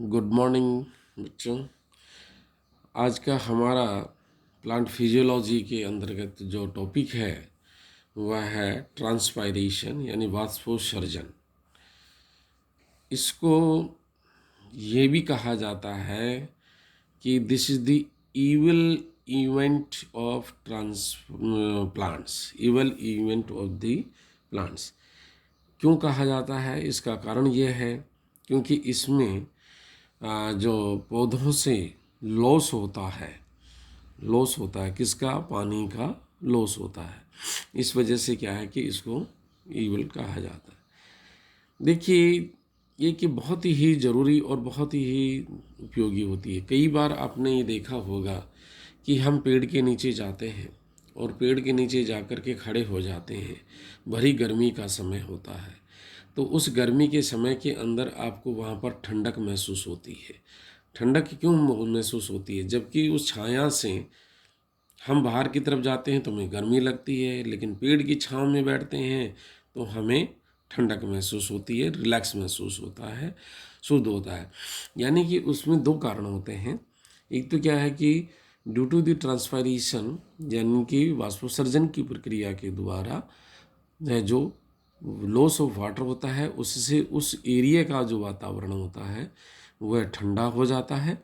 Good morning बच्चों। आज का हमारा प्लांट फिजियोलॉजी के अंतर्गत जो टॉपिक है वह है ट्रांसपायरेशन यानी वाष्पोत्सर्जन। इसको ये भी कहा जाता है कि this is the evil event of plants, evil event of the plants. क्यों कहा जाता है? इसका कारण यह है क्योंकि इसमें जो पौधों से लॉस होता है किसका? पानी का लॉस होता है। इस वजह से क्या है कि इसको ईवल कहा जाता है। देखिए, ये कि बहुत ही ज़रूरी और बहुत ही उपयोगी होती है। कई बार आपने ये देखा होगा कि हम पेड़ के नीचे जाते हैं और पेड़ के नीचे जाकर के खड़े हो जाते हैं। भरी गर्मी का समय होता है, तो उस गर्मी के समय के अंदर आपको वहाँ पर ठंडक महसूस होती है। ठंडक क्यों महसूस होती है? जबकि उस छाया से हम बाहर की तरफ जाते हैं तो हमें गर्मी लगती है, लेकिन पेड़ की छांव में बैठते हैं तो हमें ठंडक महसूस होती है, रिलैक्स महसूस होता है, शुद्ध होता है। यानी कि उसमें दो कारण होते हैं। एक तो क्या है कि ड्यू टू द ट्रांसपायरेशन यानी कि वाष्पोत्सर्जन की प्रक्रिया के द्वारा जो लॉस ऑफ वाटर होता है उससे उस एरिया का जो वातावरण होता है वह ठंडा हो जाता है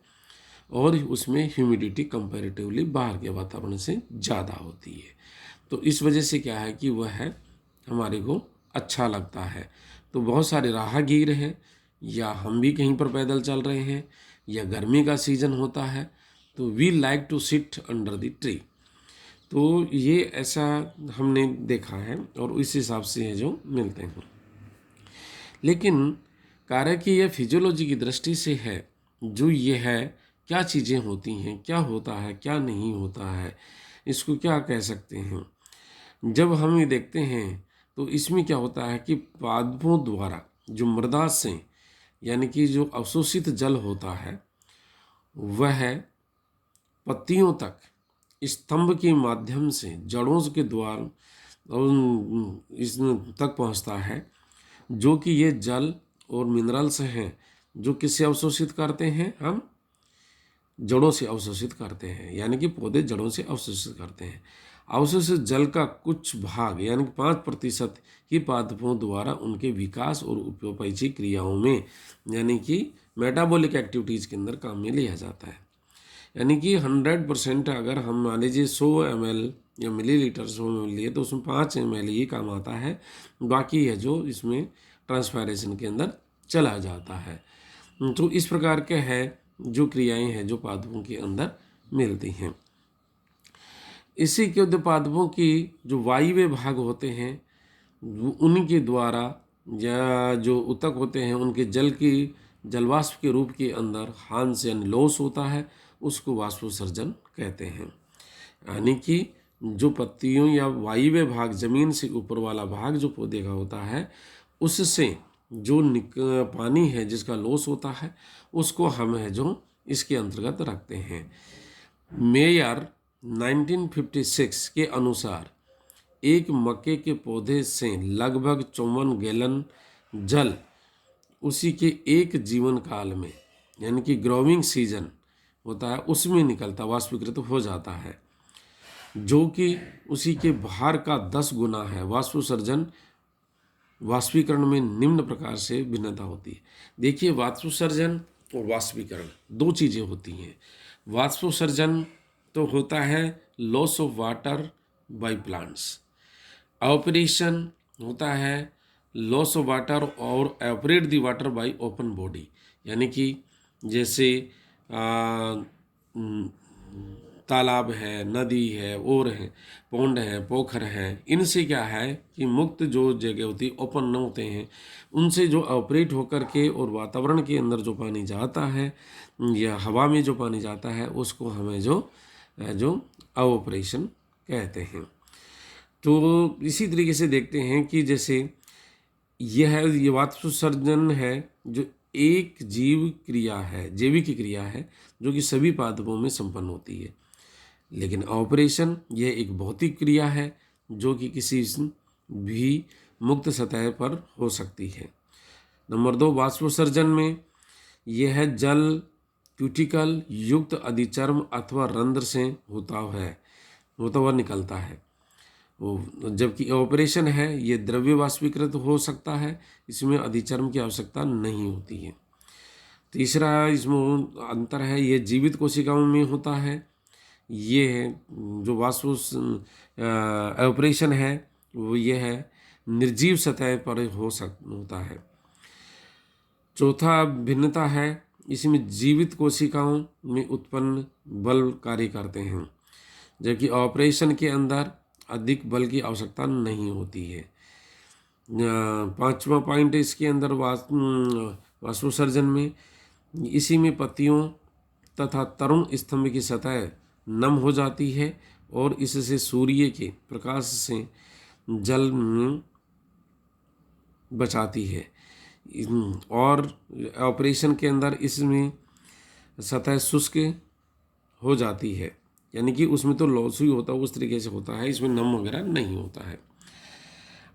और उसमें ह्यूमिडिटी कंपैरेटिवली बाहर के वातावरण से ज़्यादा होती है। तो इस वजह से क्या है कि वह है हमारे को अच्छा लगता है। तो बहुत सारे राहगीर हैं या हम भी कहीं पर पैदल चल रहे हैं या गर्मी का सीज़न होता है तो we like to sit under the tree. तो ये ऐसा हमने देखा है और इस हिसाब से है जो मिलते हैं। लेकिन कार्य की यह फिजियोलॉजी की दृष्टि से है जो ये है क्या चीज़ें होती हैं, क्या होता है, क्या नहीं होता है, इसको क्या कह सकते हैं। जब हम ये देखते हैं तो इसमें क्या होता है कि पादपों द्वारा जो मृदा से यानी कि जो अवशोषित जल होता है वह पत्तियों तक स्तंभ के माध्यम से जड़ों के द्वारा इस तक पहुंचता है, जो कि ये जल और मिनरल्स हैं जो किससे अवशोषित करते हैं? हम जड़ों से अवशोषित करते हैं, यानी कि पौधे जड़ों से अवशोषित करते हैं। अवशोषित जल का कुछ भाग यानी कि 5% ही पादपों द्वारा उनके विकास और उपयोपायी क्रियाओं में यानी कि मेटाबॉलिक एक्टिविटीज़ के अंदर काम में लिया जाता है। यानी कि 100% अगर हम मान लीजिए 100 ml या मिलीलीटर 100 ml लिए तो उसमें 5 ml ही काम आता है, बाकी है जो इसमें ट्रांसपायरेशन के अंदर चला जाता है। तो इस प्रकार के है जो क्रियाएं हैं जो पादपों के अंदर मिलती हैं। इसी के पादपों की जो वायवीय भाग होते हैं उन्हीं द्वारा या जो ऊतक होते हैं उनके जल की जलवाष्प के रूप के अंदर हांस यानी लॉस होता है, उसको वाष्पोत्सर्जन कहते हैं। यानी कि जो पत्तियों या वायवीय भाग जमीन से ऊपर वाला भाग जो पौधे का होता है उससे जो पानी है जिसका लॉस होता है उसको हम है जो इसके अंतर्गत रखते हैं। मेयर 1956 के अनुसार एक मक्के के पौधे से लगभग 54 गैलन जल उसी के एक जीवन काल में यानी कि ग्रोविंग सीजन होता है उसमें निकलता वाष्पीकृत हो जाता है, जो कि उसी के भार का 10 गुना है। वाष्पोत्सर्जन वाष्पीकरण में निम्न प्रकार से भिन्नता होती है। देखिए, वाष्पोत्सर्जन और वाष्पीकरण दो चीज़ें होती हैं। वाष्पोत्सर्जन तो होता है loss of water by plants, evaporation होता है लॉस ऑफ वाटर और evaporate the water by open body, यानी कि जैसे तालाब है, नदी है, और है पौंड है, पोखर है, इनसे क्या है कि मुक्त जो जगह होती है ओपन न होते हैं, उनसे जो ऑपरेट होकर के और वातावरण के अंदर जो पानी जाता है या हवा में जो पानी जाता है उसको हमें जो ऑपरेशन कहते हैं। तो इसी तरीके से देखते हैं कि जैसे ये वाष्पोत्सर्जन है जो एक जीव क्रिया है, जैविक क्रिया है जो कि सभी पादपों में संपन्न होती है। लेकिन ऑपरेशन यह एक भौतिक क्रिया है जो कि किसी भी मुक्त सतह पर हो सकती है। नंबर 2, वाष्पोत्सर्जन में यह है जल क्यूटिकल युक्त अधिचर्म अथवा रंध्र से होता हुआ निकलता है। वो जबकि ऑपरेशन है ये द्रव्य वाष्पीकृत हो सकता है, इसमें अधिचर्म की आवश्यकता नहीं होती है। तीसरा इसमें अंतर है, ये जीवित कोशिकाओं में होता है। ये है जो ऑपरेशन है वो ये है निर्जीव सतह पर होता है। चौथा भिन्नता है, इसमें जीवित कोशिकाओं में उत्पन्न बल कार्य करते हैं, जबकि ऑपरेशन के अंदर अधिक बल की आवश्यकता नहीं होती है। पांचवा पॉइंट इसके अंदर वाष्पोत्सर्जन में, इसी में पत्तियों तथा तरुण स्तंभ की सतह नम हो जाती है और इससे सूर्य के प्रकाश से जल में बचाती है। और ऑपरेशन के अंदर इसमें सतह शुष्क हो जाती है, यानी कि उसमें तो लॉस ही होता है, उस तरीके से होता है, इसमें नम वगैरह नहीं होता है।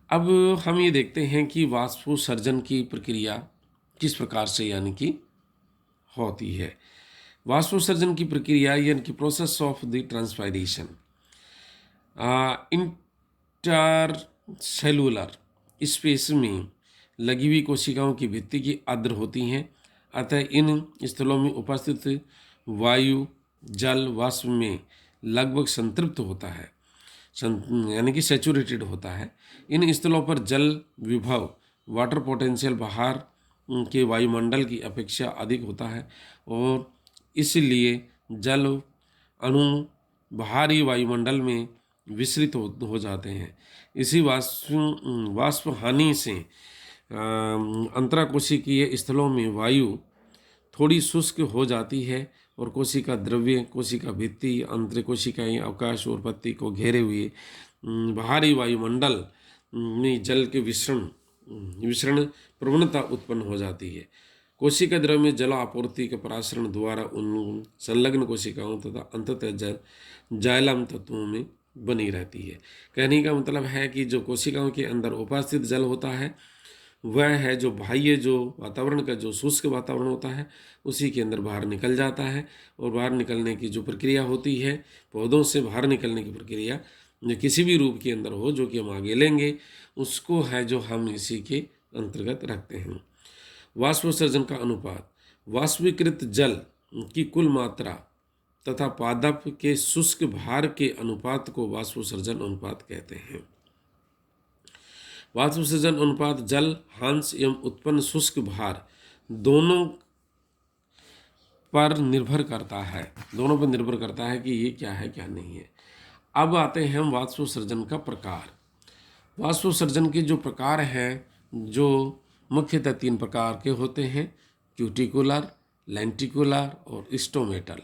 अब हम ये देखते हैं कि वाष्पोत्सर्जन की प्रक्रिया किस प्रकार से यानी कि होती है। वाष्पोत्सर्जन की प्रक्रिया यानी कि process of the transpiration inter cellular space में लगी हुई कोशिकाओं की भित्ति की आर्द्र होती हैं, अतः इन स्थलों में उपस्थित वायु जल वाष्प में लगभग संतृप्त होता है, यानी कि सैचुरेटेड होता है। इन स्थलों पर जल विभव वाटर पोटेंशियल बाहर के वायुमंडल की अपेक्षा अधिक होता है और इसलिए जल अणु बाहरी वायुमंडल में विसरित हो जाते हैं। इसी वाष्प हानि से अंतराकोशिकीय स्थलों में वायु थोड़ी शुष्क हो जाती है और कोशिका द्रव्य, कोशिका भित्ति, अंतरकोशिकाएं, अवकाश और पत्ती को घेरे हुए बाहरी वायुमंडल में जल के विसरण प्रवणता उत्पन्न हो जाती है। कोशिका द्रव्य में जल आपूर्ति के परासरण द्वारा उन संलग्न कोशिकाओं तथा अंततः जाइलम तत्वों में बनी रहती है। कहने का मतलब है कि जो कोशिकाओं के अंदर उपस्थित जल होता है वह है जो बाह्य जो वातावरण का जो शुष्क वातावरण होता है उसी के अंदर बाहर निकल जाता है, और बाहर निकलने की जो प्रक्रिया होती है, पौधों से बाहर निकलने की प्रक्रिया जो किसी भी रूप के अंदर हो, जो कि हम आगे लेंगे, उसको है जो हम इसी के अंतर्गत रखते हैं। वाष्पोत्सर्जन का अनुपात, वाष्पीकृत जल की कुल मात्रा तथा पादप के शुष्क भार के अनुपात को वाष्पोत्सर्जन अनुपात कहते हैं। वाष्पोत्सर्जन अनुपात जल हांस एवं उत्पन्न शुष्क भार दोनों पर निर्भर करता है कि ये क्या है क्या नहीं है। अब आते हैं हम वाष्पोत्सर्जन का प्रकार। वाष्पोत्सर्जन के जो प्रकार हैं, जो मुख्यतः 3 प्रकार के होते हैं, क्यूटिकुलर, लेंटिकुलर और स्टोमेटल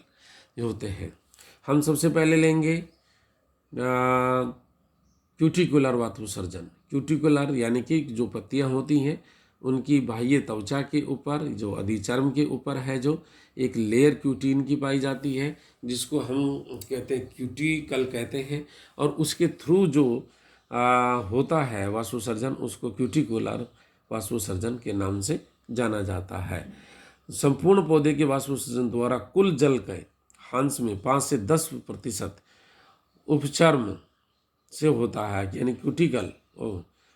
ये होते हैं। हम सबसे पहले लेंगे क्यूटिकुलर वाष्पोत्सर्जन। क्यूटिकुलर यानी कि जो पत्तियां होती हैं उनकी बाह्य त्वचा के ऊपर जो अधिचर्म के ऊपर है जो एक लेयर क्यूटीन की पाई जाती है, जिसको हम कहते हैं क्यूटिकल कहते हैं, और उसके थ्रू जो होता है वाष्पोत्सर्जन उसको क्यूटिकुलर वाष्पोत्सर्जन के नाम से जाना जाता है। संपूर्ण पौधे के वाष्पोत्सर्जन द्वारा कुल जल के हांस में 5 से 10% उपचर्म से होता है, यानी क्यूटिकल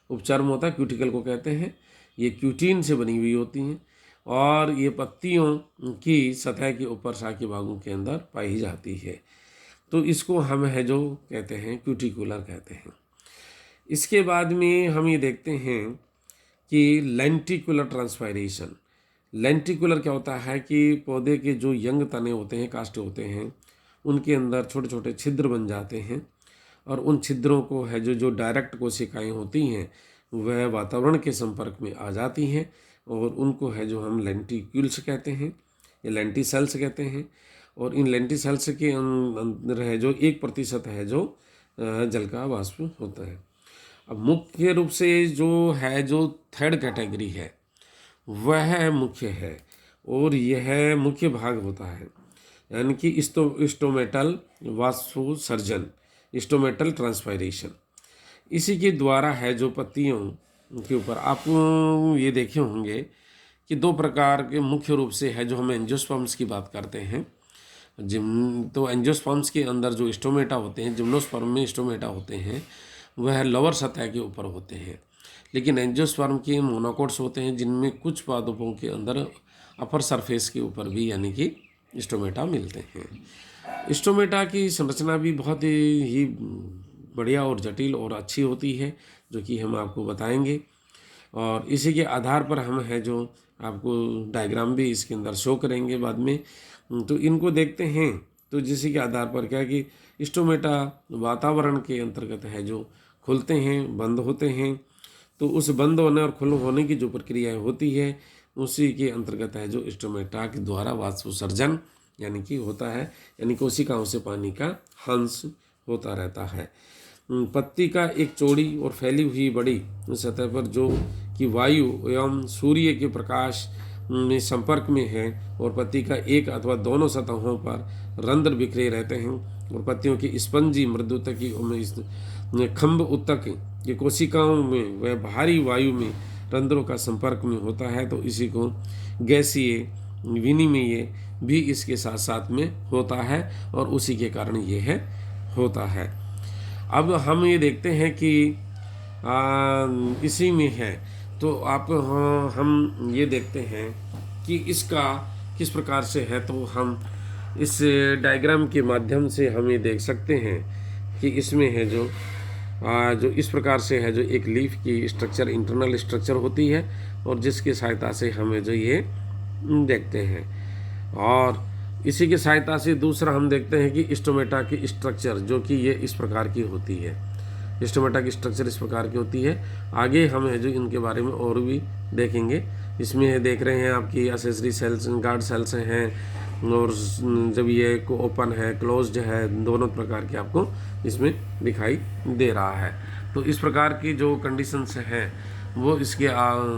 उपचर्म होता है, क्यूटिकल को कहते हैं। ये क्यूटीन से बनी हुई होती हैं और ये पत्तियों की सतह के ऊपर शाखीय भागों के अंदर पाई जाती है, तो इसको हम है जो कहते हैं क्यूटिकुलर कहते हैं। इसके बाद में हम ये देखते हैं कि लेंटिकुलर ट्रांसपायरेशन। लेंटिकुलर क्या होता है कि पौधे के जो यंग तने होते हैं, काष्ठ होते हैं, उनके अंदर छोटे छोटे छिद्र बन जाते हैं और उन छिद्रों को है जो डायरेक्ट कोशिकाएं होती हैं वह वातावरण के संपर्क में आ जाती हैं और उनको है जो हम लेंटिक्यूल्स कहते हैं या लेंटिसेल्स कहते हैं। और इन लेंटिसेल्स के अंदर है जो 1% है जो जल का वाष्प होता है। अब मुख्य रूप से जो है जो 3rd कैटेगरी है वह मुख्य है और यह मुख्य भाग होता है, यानी कि स्टोमेटल वाष्पोत्सर्जन, स्टोमेटल ट्रांसपायरेशन। इसी के द्वारा है जो पत्तियों के ऊपर आप ये देखे होंगे कि दो प्रकार के मुख्य रूप से है जो हम एंजियोस्पर्म्स की बात करते हैं। तो एंजियोस्पर्म्स के अंदर जो स्टोमेटा होते हैं, जिम्नोस्पर्म में स्टोमेटा होते हैं, वह लोअर सतह के ऊपर होते हैं। लेकिन एंजियोस्पर्म के मोनोकोट्स होते हैं जिनमें कुछ पादपों के अंदर अपर सरफेस के ऊपर भी यानी कि स्टोमेटा मिलते हैं। स्टोमेटा की संरचना भी बहुत ही बढ़िया और जटिल और अच्छी होती है, जो कि हम आपको बताएंगे। और इसी के आधार पर हम है जो आपको डायग्राम भी इसके अंदर शो करेंगे बाद में। तो इनको देखते हैं तो जिसी के आधार पर क्या है कि स्टोमेटा वातावरण के अंतर्गत है जो खुलते हैं, बंद होते हैं। तो उस बंद होने और खुल होने की जो प्रक्रिया होती है उसी के अंतर्गत है जो स्टोमेटा के द्वारा वाष्पोत्सर्जन यानी कि होता है, यानी कोशिकाओं से पानी का हंस होता रहता है। पत्ती का एक चौड़ी और फैली हुई बड़ी सतह पर जो कि वायु एवं सूर्य के प्रकाश में संपर्क में है और पत्ती का एक अथवा दोनों सतहों पर रंध्र बिखरे रहते हैं और पत्तियों की स्पंजी मृदुता की खंभ उत्तक की कोशिकाओं में वह भारी वायु में रंध्रों का संपर्क में होता है। तो इसी को गैसीय विनिमय भी इसके साथ साथ में होता है और उसी के कारण ये है होता है। अब हम ये देखते हैं कि इसी में है तो हम ये देखते हैं कि इसका किस प्रकार से है। तो हम इस डायग्राम के माध्यम से हम ये देख सकते हैं कि इसमें है जो इस प्रकार से है जो एक लीफ की स्ट्रक्चर इंटरनल स्ट्रक्चर होती है और जिसकी सहायता से हमें जो ये देखते हैं। और इसी की सहायता से दूसरा हम देखते हैं कि स्टोमेटा की स्ट्रक्चर जो कि ये इस प्रकार की होती है। स्टोमेटा की स्ट्रक्चर इस प्रकार की होती है। आगे हम है जो इनके बारे में और भी देखेंगे। इसमें देख रहे हैं आपकी एसेसरी सेल्स, गार्ड सेल्स हैं और जब ये ओपन है, क्लोज्ड है, दोनों प्रकार के आपको इसमें दिखाई दे रहा है। तो इस प्रकार की जो कंडीशंस हैं वो इसके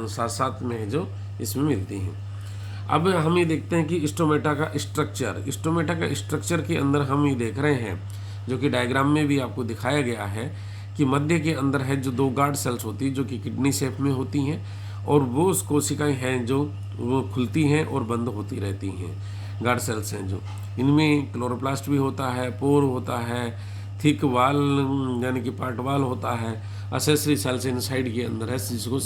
साथ साथ में जो इसमें मिलती हैं। अब हम ये देखते हैं कि स्टोमेटा का स्ट्रक्चर के अंदर हम ये देख रहे हैं जो कि डायग्राम में भी आपको दिखाया गया है कि मध्य के अंदर है जो दो गार्ड सेल्स होती हैं जो कि किडनी शेप में होती हैं और वो उस कोशिकाएं हैं जो वो खुलती हैं और बंद होती रहती हैं। गार्ड सेल्स हैं जो इनमें क्लोरोप्लास्ट भी होता है, पोर होता है, थिक वाल यानी कि पार्ट वाल होता है, एसेसरी सेल्स इनसाइड के अंदर है जिसको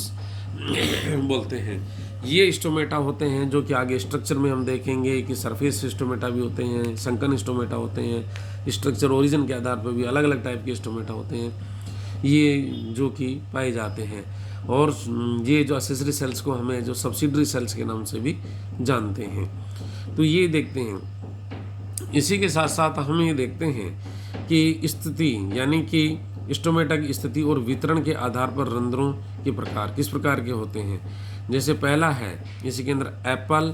बोलते हैं। ये स्टोमेटा होते हैं जो कि आगे स्ट्रक्चर में हम देखेंगे कि सरफेस स्टोमेटा भी होते हैं, संकन स्टोमेटा होते हैं। स्ट्रक्चर ओरिजिन के आधार पर भी अलग अलग टाइप के स्टोमेटा होते हैं ये जो कि पाए जाते हैं। और ये जो एसेसरी सेल्स को हमें जो सब्सिडरी सेल्स के नाम से भी जानते हैं। तो ये देखते हैं। इसी के साथ साथ हम ये देखते हैं कि स्थिति यानी कि स्टोमेटा की स्थिति और वितरण के आधार पर रंध्रों के प्रकार किस प्रकार के होते हैं। जैसे पहला है इसी के अंदर Apple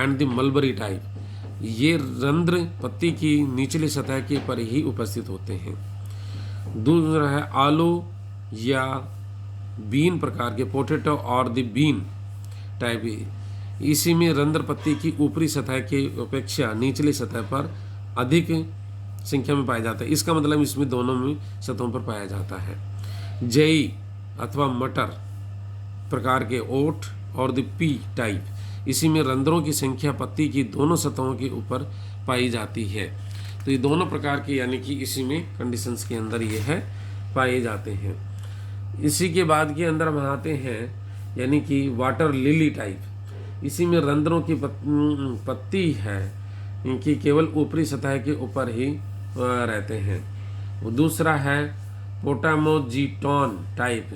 and the mulberry type. ये रंध्र पत्ती की निचली सतह के पर ही उपस्थित होते हैं। दूसरा है आलू या बीन प्रकार के, पोटैटो और द बीन टाइप। इसी में रंध्र पत्ती की ऊपरी सतह के अपेक्षा निचली सतह पर अधिक संख्या में पाया जाता है। इसका मतलब इसमें दोनों में सतहों पर पाया जाता है। जई अथवा मटर प्रकार के ओट और द पी टाइप। इसी में रंध्रों की संख्या पत्ती की दोनों सतहों के ऊपर पाई जाती है। तो ये दोनों प्रकार के यानी कि इसी में कंडीशंस के अंदर ये है पाए जाते हैं। इसी के बाद के अंदर हम आते हैं यानी कि वाटर लिली टाइप। इसी में रंध्रों की पत्ती है कि केवल ऊपरी सतह के ऊपर ही रहते हैं। दूसरा है पोटामोजीटॉन टाइप।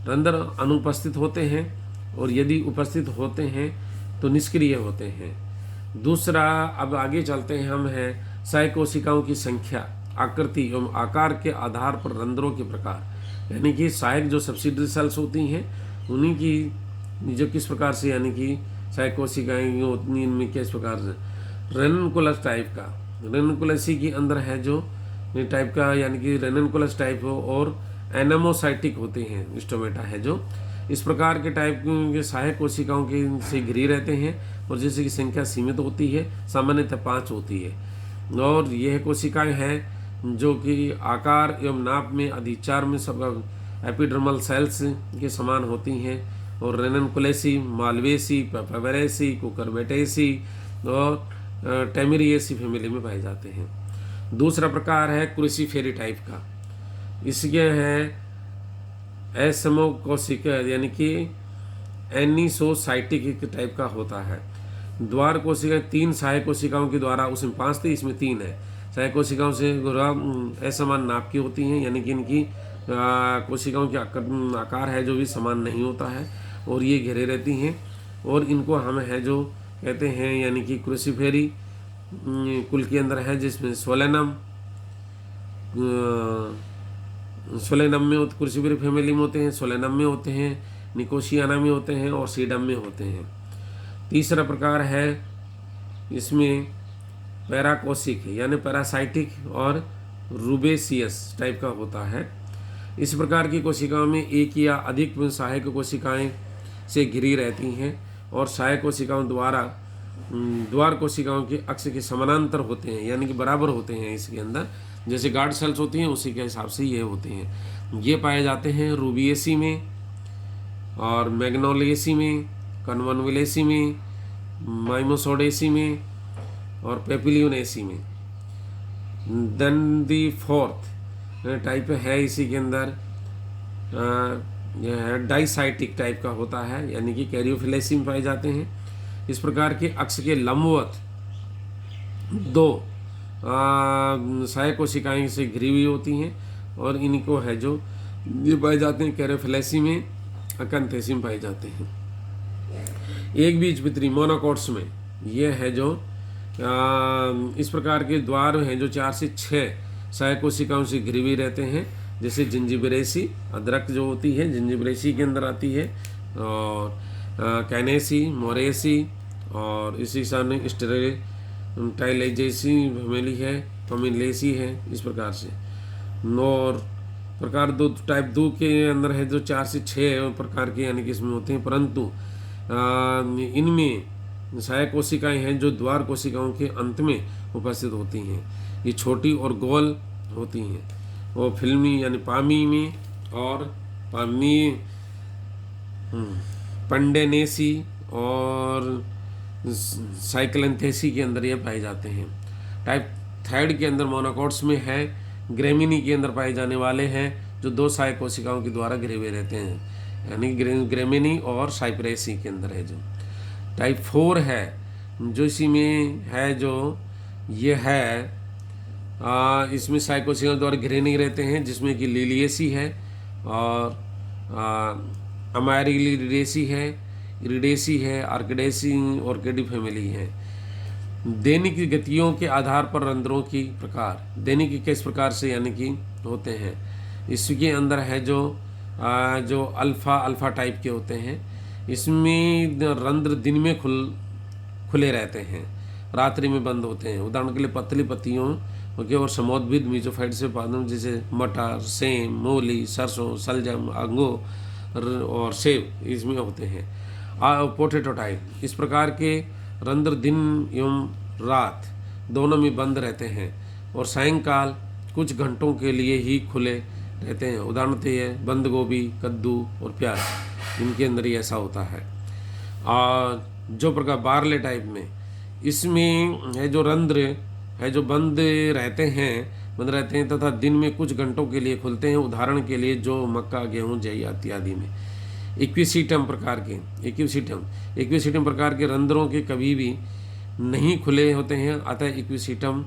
रंध्र अनुपस्थित होते हैं और यदि उपस्थित होते हैं तो निष्क्रिय होते हैं। दूसरा अब आगे चलते हैं हम हैं सहायक कोशिकाओं की संख्या, आकृति एवं आकार के आधार पर रंध्रों के प्रकार। यानी कि सहायक जो सब्सिडरी सेल्स होती हैं उन्हीं की जो किस प्रकार से यानी कि सहायक कोशिकाएं उतनी इनमें किस प्रकार से रेनकुलस टाइप का, रेनकुलसी के अंदर है जो टाइप का यानी कि रेनकुलस टाइप हो और एनामोसाइटिक होते हैं स्टोमेटा है जो इस प्रकार के टाइप के सहायक कोशिकाओं के से घिरे रहते हैं और जैसे की संख्या सीमित होती है, सामान्यतः 5 होती है। और यह कोशिकाएं हैं जो कि आकार एवं नाप में अधिचार में सब एपिडर्मल सेल्स के समान होती हैं और रेननकुलेसी, मालवेसी, पेपवेरेसी, कुकुरबिटेसी और टेमेरिएसी फैमिली में पाए जाते हैं। दूसरा प्रकार है क्रूसीफेरी टाइप का। इसके है एसमोकोसिका यानी कि एनिसोसाइटिक टाइप का होता है। द्वार कोशिकाएं 3 सहायक कोशिकाओं के द्वारा, उसमें 5 थी, इसमें 3 है। सहायक कोशिकाओं से असमान नाप की होती हैं, यानी कि इनकी कोशिकाओं के आकार है जो भी समान नहीं होता है और ये घेरे रहती हैं। और इनको हम है जो कहते हैं यानी कि क्रूसीफेरी कुल के अंदर है, जिसमें सोलेनम में क्रूसीफेरी फैमिली में होते हैं, सोलेनम में होते हैं, निकोशियाना में होते हैं और सीडम में होते हैं। तीसरा प्रकार है इसमें पैराकोसिक यानी पैरासाइटिक और रूबेसियस टाइप का होता है। इस प्रकार की कोशिकाओं में एक या अधिक सहायक कोशिकाएं से घिरी रहती हैं और सहायक कोशिकाओं द्वार कोशिकाओं के अक्ष के समानांतर होते हैं, यानी कि बराबर होते हैं। इसके अंदर जैसे गार्ड सेल्स होती हैं उसी के हिसाब से ये होते हैं। ये पाए जाते हैं रूबिएसी में और मैग्नोलिएसी में, कन्वनविलेसी में, माइमोसोडेसी में और पेपिलियोनेसी में। देन दी फोर्थ टाइप है इसी के अंदर यह है डाइसाइटिक टाइप का होता है, यानी कि कैरियोफिलेसी में पाए जाते हैं। इस प्रकार के अक्ष के लंबवत 2 सहायक कोशिकाएं से घिरी हुई होती हैं और इनको है जो ये पाए जाते हैं कैरियोफिलेसी में, अकंथेसी में पाए जाते हैं। एक बीजपत्री मोनोकोट्स में ये है जो इस प्रकार के द्वार हैं जो 4 से 6 सहायक कोशिकाओं से घिरी हुई रहते हैं, जैसे जिंजिबरेसी, अदरक जो होती है जिंजिबरेसी के अंदर आती है, और कैनेसी, मोरेसी और इसी सामने स्टेराइलाइजेसी फैमिली है, फैमिलेसी है। इस प्रकार से और प्रकार 2 टाइप 2 के अंदर है जो 4 से 6 प्रकार के यानी कि इसमें होते हैं, परंतु इनमें सहायक कोशिकाएं हैं जो द्वार कोशिकाओं के अंत में उपस्थित होती हैं। ये छोटी और गोल होती हैं। वो फिल्मी यानी पामी में और पंडेनेसी और साइक्लेंथेसी के अंदर ये पाए जाते हैं। टाइप 3 के अंदर मोनोकोट्स में है, ग्रेमिनी के अंदर पाए जाने वाले हैं जो 2 सहायक कोशिकाओं के द्वारा घिरे हुए रहते हैं, यानी ग्रेमिनी और साइप्रेसी के अंदर है। जो टाइप 4 है जो इसी में है जो ये है इसमें सहायक कोशिकाओं द्वारा घिरे नहीं रहते हैं, जिसमें कि लिलिएसी है और अमायरिलिडेसी है, इरिडेसी है, आर्किडेसी और केडी फैमिली है। दैनिक गतियों के आधार पर रंध्रों की प्रकार दैनिक किस प्रकार से यानी कि होते हैं। इसके अंदर है जो अल्फ़ा टाइप के होते हैं। इसमें रंध्र दिन में खुले रहते हैं, रात्रि में बंद होते हैं। उदाहरण के लिए पतली पत्तियों ओके और समोद्भिद मीजोफाइट से उत्पादन जैसे मटर, सेम, मूली, सरसों, सलजम, अंगूर और सेब इसमें होते हैं। पोटैटो टाइप इस प्रकार के रंध्र दिन एवं रात दोनों में बंद रहते हैं और सायंकाल कुछ घंटों के लिए ही खुले रहते हैं। उदाहरण है बंद गोभी, कद्दू और प्याज, इनके अंदर ही ऐसा होता है। और जो प्रकार बार्ले टाइप में इसमें है जो रंध्र है जो बंद रहते हैं तथा दिन में कुछ घंटों के लिए खुलते हैं। उदाहरण के लिए जो मक्का, गेहूँ, जई इत्यादि में। इक्विसिटम प्रकार के रंध्रों के कभी भी नहीं खुले होते हैं, अतः इक्विसिटम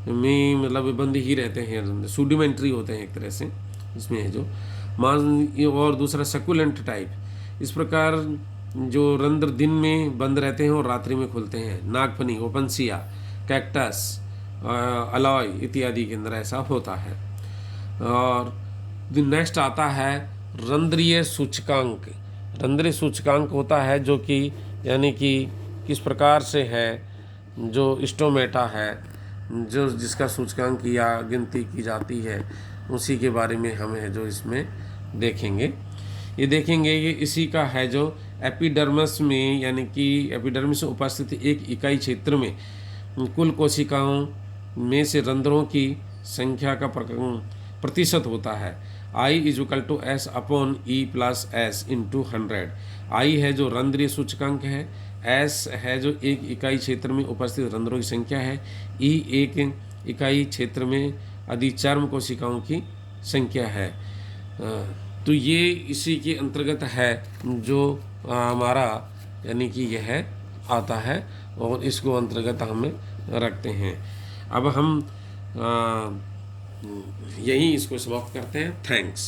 में मतलब बंद ही रहते हैं, सूडिमेंट्री होते हैं एक तरह से। इसमें है जो और दूसरा सकुलेंट टाइप इस प्रकार जो रंध्र दिन में बंद रहते हैं और रात्रि में खुलते हैं। नागफनी, ओपनसिया, कैक्टस, अलॉय इत्यादि के अंदर ऐसा होता है। और नेक्स्ट आता है रंध्रीय सूचकांक। रंध्रीय सूचकांक होता है जो कि यानी कि किस प्रकार से है जो स्टोमेटा है जो जिसका सूचकांक या गिनती की जाती है, उसी के बारे में हम है जो इसमें देखेंगे। ये इसी का है जो एपिडर्मिस में यानी कि एपिडर्मिस में उपस्थित एक इकाई क्षेत्र में कुल कोशिकाओं में से रंध्रों की संख्या का प्रतिशत होता है। I is equal to S upon E plus S into 100। I है जो रंध्रीय सूचकांक है, एस है जो एक इकाई क्षेत्र में उपस्थित रंध्रों की संख्या है, ई एक इकाई क्षेत्र में अधिचर्म कोशिकाओं की संख्या है। तो ये इसी के अंतर्गत है जो हमारा यानी कि यह आता है और इसको अंतर्गत हमें रखते हैं। अब हम यहीं इसको समाप्त करते हैं। थैंक्स।